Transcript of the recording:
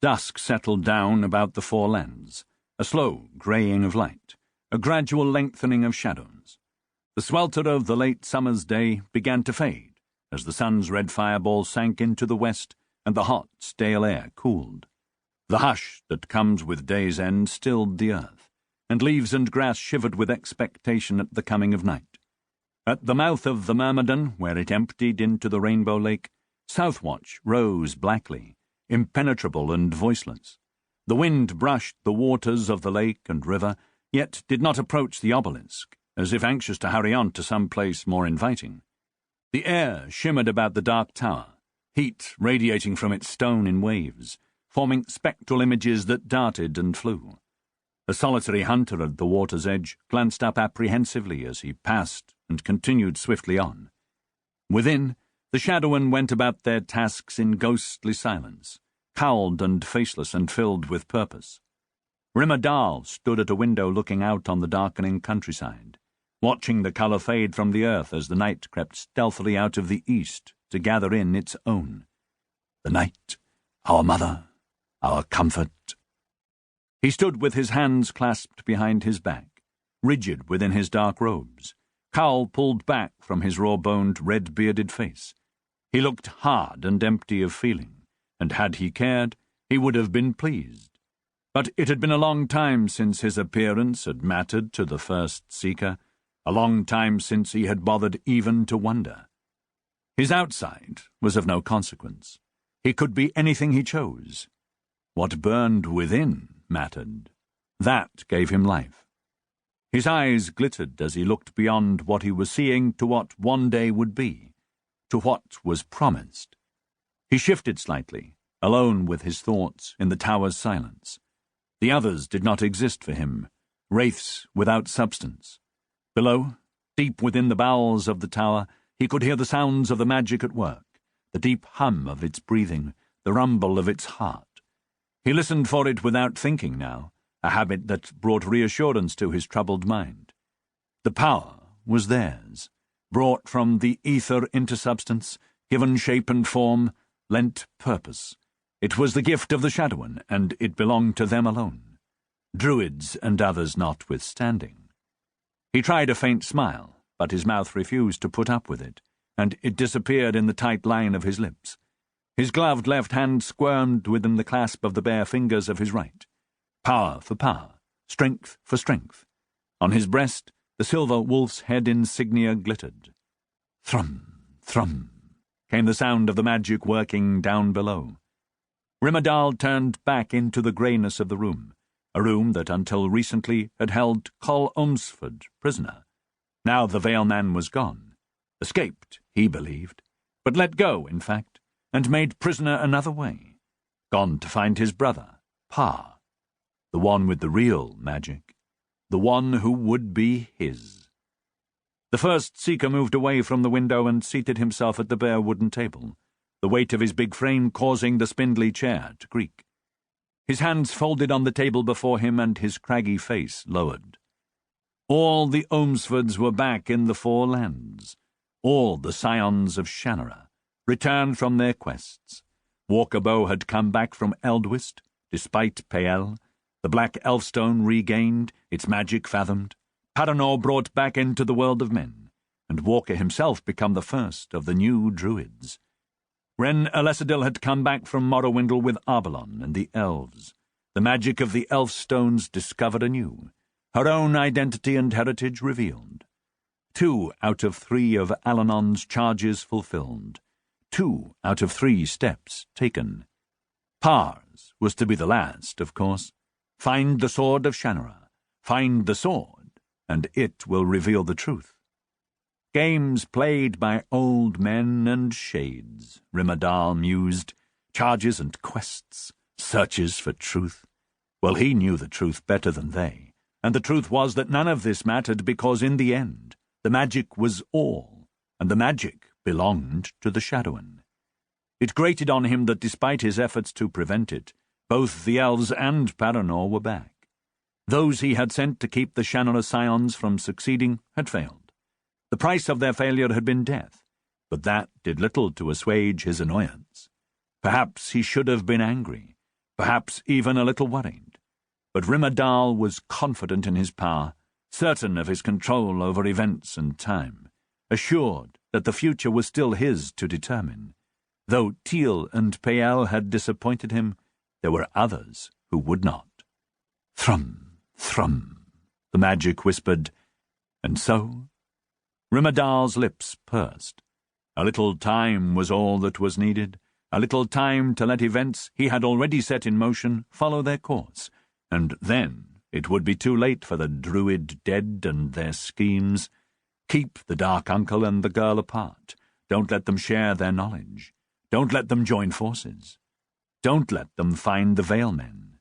Dusk settled down about the four lands, a slow greying of light, a gradual lengthening of shadows. The swelter of the late summer's day began to fade as the sun's red fireball sank into the west and the hot, stale air cooled. The hush that comes with day's end stilled the earth, and leaves and grass shivered with expectation at the coming of night. At the mouth of the Myrmidon, where it emptied into the Rainbow Lake, Southwatch rose blackly, impenetrable and voiceless. The wind brushed the waters of the lake and river, yet did not approach the obelisk, as if anxious to hurry on to some place more inviting. The air shimmered about the dark tower, heat radiating from its stone in waves, forming spectral images that darted and flew. A solitary hunter at the water's edge glanced up apprehensively as he passed and continued swiftly on. Within, the Shadowen went about their tasks in ghostly silence, cowled and faceless and filled with purpose. Rimadal stood at a window looking out on the darkening countryside, watching the colour fade from the earth as the night crept stealthily out of the east to gather in its own. The night, our mother, our comfort. He stood with his hands clasped behind his back, rigid within his dark robes, cowl pulled back from his raw-boned, red-bearded face. He looked hard and empty of feeling, and had he cared, he would have been pleased. But it had been a long time since his appearance had mattered to the first seeker, a long time since he had bothered even to wonder. His outside was of no consequence. He could be anything he chose. What burned within mattered. That gave him life. His eyes glittered as he looked beyond what he was seeing to what one day would be, to what was promised. He shifted slightly, alone with his thoughts in the tower's silence. The others did not exist for him, wraiths without substance. Below, deep within the bowels of the tower, he could hear the sounds of the magic at work, the deep hum of its breathing, the rumble of its heart. He listened for it without thinking now, a habit that brought reassurance to his troubled mind. The power was theirs, brought from the ether into substance, given shape and form, lent purpose. It was the gift of the Shadowen, and it belonged to them alone, Druids and others notwithstanding. He tried a faint smile, but his mouth refused to put up with it, and it disappeared in the tight line of his lips. His gloved left hand squirmed within the clasp of the bare fingers of his right. Power for power, strength for strength. On his breast, the silver wolf's head insignia glittered. Thrum, thrum, came the sound of the magic working down below. Rimadal turned back into the greyness of the room, a room that until recently had held Col Umsford prisoner. Now the Veilman was gone, escaped, he believed, but let go, in fact, and made prisoner another way, gone to find his brother, Pa, the one with the real magic, the one who would be his. The first seeker moved away from the window and seated himself at the bare wooden table, the weight of his big frame causing the spindly chair to creak. His hands folded on the table before him and his craggy face lowered. All the Omsfords were back in the Four Lands, all the Scions of Shannara, returned from their quests. Walker Boh had come back from Eldwist, despite Pael, the Black Elfstone regained, its magic fathomed, Paranor brought back into the world of men, and Walker himself become the first of the new Druids. Wren had come back from Morrowindle with Arbalon and the elves, the magic of the Elfstones discovered anew, her own identity and heritage revealed. 2 out of 3 of Allanon's charges fulfilled, 2 out of 3 steps taken. Par's was to be the last, of course. Find the Sword of Shannara, find the sword, and it will reveal the truth. Games played by old men and shades, Rimadal mused, charges and quests, searches for truth. Well, he knew the truth better than they, and the truth was that none of this mattered because in the end the magic was all, and the magic belonged to the Shadowen. It grated on him that despite his efforts to prevent it, both the elves and Paranor were back. Those he had sent to keep the Shannara scions from succeeding had failed. The price of their failure had been death, but that did little to assuage his annoyance. Perhaps he should have been angry, perhaps even a little worried. But Rimmerdal was confident in his power, certain of his control over events and time, assured that the future was still his to determine. Though Teal and Pael had disappointed him, there were others who would not. Thrum, thrum, the magic whispered, and so Rimmerdal's lips pursed. A little time was all that was needed, a little time to let events he had already set in motion follow their course, and then it would be too late for the Druid dead and their schemes. Keep the dark uncle and the girl apart. Don't let them share their knowledge. Don't let them join forces. Don't let them find the Veil Men.